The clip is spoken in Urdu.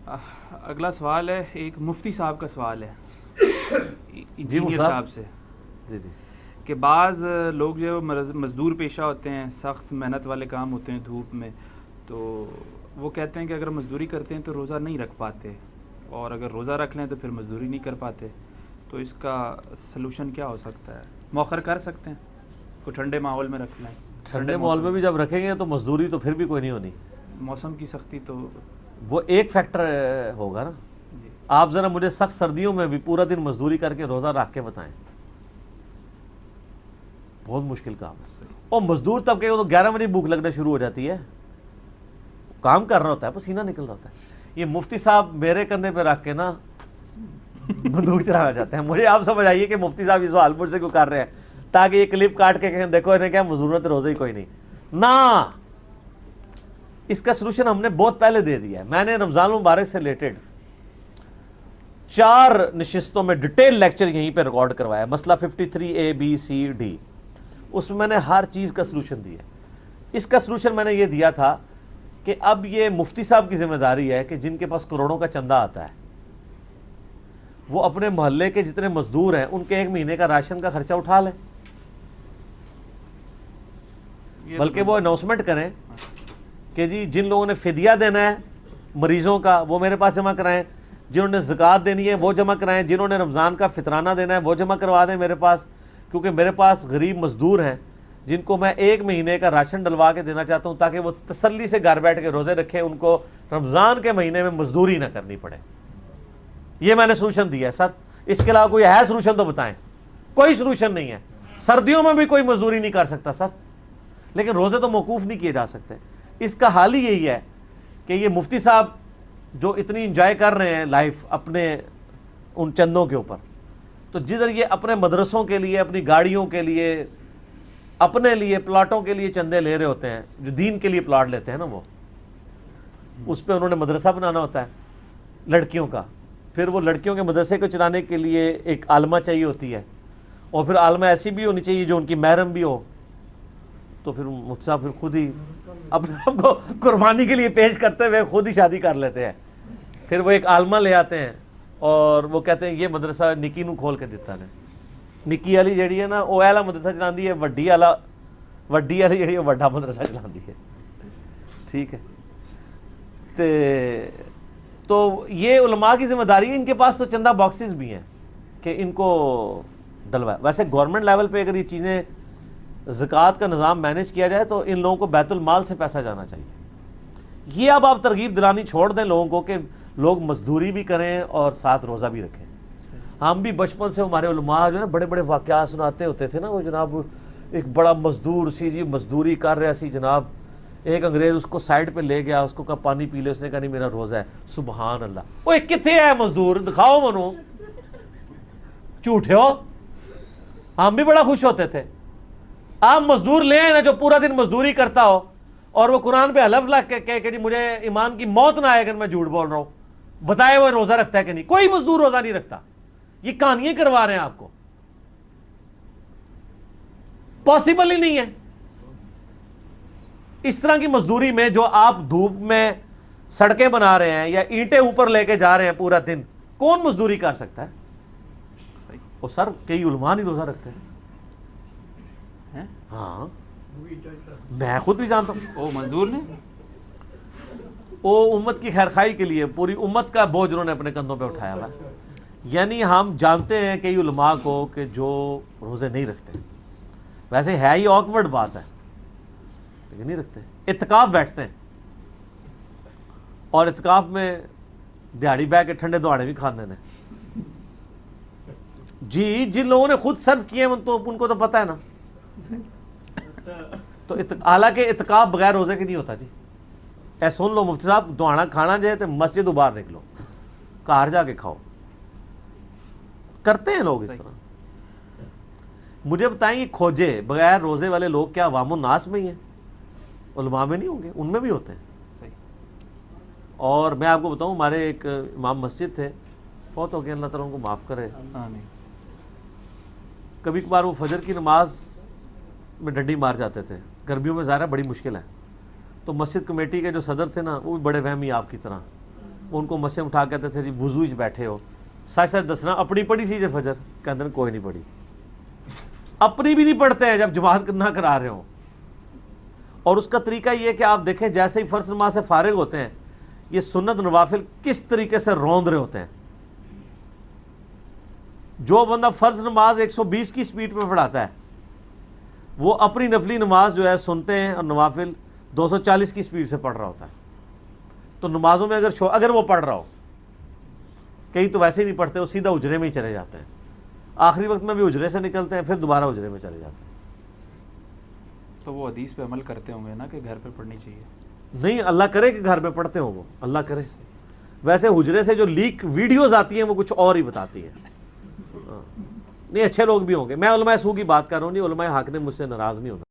اگلا سوال ہے، ایک مفتی صاحب کا سوال ہے انجینئر صاحب سے کہ بعض لوگ جو مزدور پیشہ ہوتے ہیں، سخت محنت والے کام ہوتے ہیں دھوپ میں، تو وہ کہتے ہیں کہ اگر مزدوری کرتے ہیں تو روزہ نہیں رکھ پاتے، اور اگر روزہ رکھ لیں تو پھر مزدوری نہیں کر پاتے، تو اس کا سلوشن کیا ہو سکتا ہے؟ مؤخر کر سکتے ہیں کوئی ٹھنڈے ماحول میں رکھ لیں؟ ٹھنڈے ماحول میں بھی جب رکھیں گے تو مزدوری تو پھر بھی کوئی نہیں ہونی، موسم کی سختی تو وہ ایک فیکٹر ہوگا نا. آپ ذرا مجھے سخت سردیوں میں بھی پورا دن مزدوری کر کے روزہ رکھ کے بتائیں، بہت مشکل کام ہے. اور مزدور طبقے کو تو 11 بجے بھوک لگنا شروع ہو جاتی ہے، کام کر رہا ہوتا ہے، پسینہ نکل رہا ہوتا ہے. یہ مفتی صاحب میرے کندھے پہ رکھ کے نا بندوق چلانا چاہتے ہیں. مجھے آپ سمجھ آئیے کہ مفتی صاحب یہ سوال مجھ سے کیوں کر رہے ہیں، تاکہ یہ کلپ کاٹ کے کہیں دیکھو انہیں کیا مزدورت روزہ ہی کوئی نہیں. نہ، اس کا سلوشن ہم نے بہت پہلے دے دیا ہے. میں نے رمضان المبارک سے ریلیٹڈ 4 نشستوں میں ڈیٹیل لیکچر یہیں پہ ریکارڈ کروایا، مسئلہ 53A B C D. اس میں میں نے ہر چیز کا سلوشن دیا. اس کا سلوشن میں نے یہ دیا تھا کہ اب یہ مفتی صاحب کی ذمہ داری ہے کہ جن کے پاس کروڑوں کا چندہ آتا ہے وہ اپنے محلے کے جتنے مزدور ہیں ان کے 1 مہینے کا راشن کا خرچہ اٹھا لیں، بلکہ وہ اناؤنسمنٹ کریں کہ جی جن لوگوں نے فدیہ دینا ہے مریضوں کا وہ میرے پاس جمع کرائیں، جنہوں نے زکوٰۃ دینی ہے وہ جمع کرائیں، جنہوں نے رمضان کا فطرانہ دینا ہے وہ جمع کروا دیں میرے پاس، کیونکہ میرے پاس غریب مزدور ہیں جن کو میں 1 مہینے کا راشن ڈلوا کے دینا چاہتا ہوں تاکہ وہ تسلی سے گھر بیٹھ کے روزے رکھیں، ان کو رمضان کے مہینے میں مزدوری نہ کرنی پڑے. یہ میں نے سلوشن دیا ہے. سر اس کے علاوہ کوئی ہے سلوشن تو بتائیں. کوئی سلوشن نہیں ہے. سردیوں میں بھی کوئی مزدوری نہیں کر سکتا سر، لیکن روزے تو موقوف نہیں کیے جا سکتے. اس کا حال ہی یہی ہے کہ یہ مفتی صاحب جو اتنی انجوائے کر رہے ہیں لائف اپنے ان چندوں کے اوپر، تو جدھر یہ اپنے مدرسوں کے لیے، اپنی گاڑیوں کے لیے، اپنے لیے پلاٹوں کے لیے چندے لے رہے ہوتے ہیں، جو دین کے لیے پلاٹ لیتے ہیں نا، وہ اس پہ انہوں نے مدرسہ بنانا ہوتا ہے لڑکیوں کا، پھر وہ لڑکیوں کے مدرسے کو چلانے کے لیے ایک عالمہ چاہیے ہوتی ہے، اور پھر عالمہ ایسی بھی ہونی چاہیے جو ان کی محرم بھی ہو. تو پھر مجھ سے پھر خود ہی اپنے آپ کو قربانی کے لیے پیش کرتے ہوئے خود ہی شادی کر لیتے ہیں. پھر وہ ایک عالمہ لے آتے ہیں اور وہ کہتے ہیں یہ مدرسہ نکی نو کھول کے دیتا ہے. نکی والی جڑی ہے نا وہ اعلیٰ مدرسہ چلاندی ہے، وڈی والی جڑی ہے وڈا مدرسہ چلاندی ہے. ٹھیک ہے، تو یہ علماء کی ذمہ داری ہے. ان کے پاس تو چندہ باکسز بھی ہیں کہ ان کو ڈلوائے. ویسے گورنمنٹ لیول پہ اگر یہ چیزیں زکوٰۃ کا نظام مینیج کیا جائے تو ان لوگوں کو بیت المال سے پیسہ جانا چاہیے. یہ اب آپ ترغیب دلانی چھوڑ دیں لوگوں کو کہ لوگ مزدوری بھی کریں اور ساتھ روزہ بھی رکھیں. ہم بھی بچپن سے ہمارے علماء جو ہے نا بڑے بڑے واقعات سناتے ہوتے تھے نا، وہ جناب ایک بڑا مزدور سی جی مزدوری کر رہا سی جناب، ایک انگریز اس کو سائڈ پہ لے گیا، اس کو کہا پانی پی لے، اس نے کہا نہیں میرا روزہ ہے. سبحان اللہ. وہ کتنے ہے مزدور دکھاؤ منو، جھوٹے ہو. ہم بھی بڑا خوش ہوتے تھے. آپ مزدور لے آئے نا جو پورا دن مزدوری کرتا ہو اور وہ قرآن پہ حلف لگ کے کہے کہ جی مجھے ایمان کی موت نہ آئے اگر میں جھوٹ بول رہا ہوں، بتائے وہ روزہ رکھتا ہے کہ نہیں. کوئی مزدور روزہ نہیں رکھتا. یہ کہانیاں کروا رہے ہیں آپ کو، پاسبل ہی نہیں ہے. اس طرح کی مزدوری میں جو آپ دھوپ میں سڑکیں بنا رہے ہیں یا اینٹیں اوپر لے کے جا رہے ہیں پورا دن، کون مزدوری کر سکتا ہے؟ وہ سر کئی علماء نہیں روزہ رکھتے ہیں. ہاں میں خود بھی جانتا ہوں. وہ مزدور نے وہ امت کی خیرخواہی کے لیے پوری امت کا بوجھ انہوں نے اپنے کندھوں پہ اٹھایا ہوا. یعنی ہم جانتے ہیں کئی علماء کو کہ جو روزے نہیں رکھتے. ویسے ہے ہی آکورڈ بات ہے لیکن نہیں رکھتے. اعتکاف بیٹھتے ہیں اور اعتکاف میں دیہڑی بہ کے ٹھنڈے دہاڑے بھی کھانے نے. جی جن لوگوں نے خود سرو کیے ہیں ان کو تو پتہ ہے نا. تو حالانکہ اعتکاف بغیر روزے کے نہیں ہوتا جی. اے سن لو مفتی صاحب، دہاڑا کھانا جائے تو مسجد باہر نکلو، گھر جا کے کھاؤ. کرتے ہیں لوگ اس طرح. مجھے بتائیں یہ کھوجے بغیر روزے والے لوگ کیا عوام الناس میں ہی ہیں؟ علماء میں نہیں ہوں گے؟ ان میں بھی ہوتے ہیں. اور میں آپ کو بتاؤں ہمارے ایک امام مسجد تھے، فوت ہو گئے، اللہ تعالیٰ ان کو معاف کرے. کبھی کبھار وہ فجر کی نماز میں ڈنڈی مار جاتے تھے. گرمیوں میں ظاہر ہے بڑی مشکل ہے. تو مسجد کمیٹی کے جو صدر تھے نا وہ بھی بڑے وہمی آپ کی طرح، ان کو مسجد اٹھا کہتے تھے جی وضو وچ بیٹھے ہو، سچ سچ دسنا اپنی پڑھی سی جی فجر؟ کہتے ہیں کوئی نہیں پڑھی. اپنی بھی نہیں پڑھتے ہیں جب جماعت نہ کرا رہے ہوں. اور اس کا طریقہ یہ کہ آپ دیکھیں جیسے ہی فرض نماز سے فارغ ہوتے ہیں یہ سنت نوافل کس طریقے سے روند رہے ہوتے ہیں. جو بندہ فرض نماز 120 کی سپیڈ پہ پڑھاتا ہے وہ اپنی نفلی نماز جو ہے سنتے ہیں اور نوافل 240 کی سپیڈ سے پڑھ رہا ہوتا ہے. تو نمازوں میں اگر وہ پڑھ رہا ہو، کئی تو ویسے ہی نہیں پڑھتے، وہ سیدھا اجرے میں ہی چلے جاتے ہیں، آخری وقت میں بھی اجرے سے نکلتے ہیں، پھر دوبارہ اجرے میں چلے جاتے ہیں. تو وہ حدیث پہ عمل کرتے ہوں گے نا کہ گھر پہ پڑھنی چاہیے؟ نہیں، اللہ کرے کہ گھر میں پڑھتے ہوں وہ، اللہ کرے. ویسے حجرے سے جو لیک ویڈیوز آتی ہیں وہ کچھ اور ہی بتاتی ہیں. نہیں، اچھے لوگ بھی ہوں گے. میں علماء سو کی بات کر رہا ہوں، نہیں علماء حق نے مجھ سے ناراض نہیں ہونا.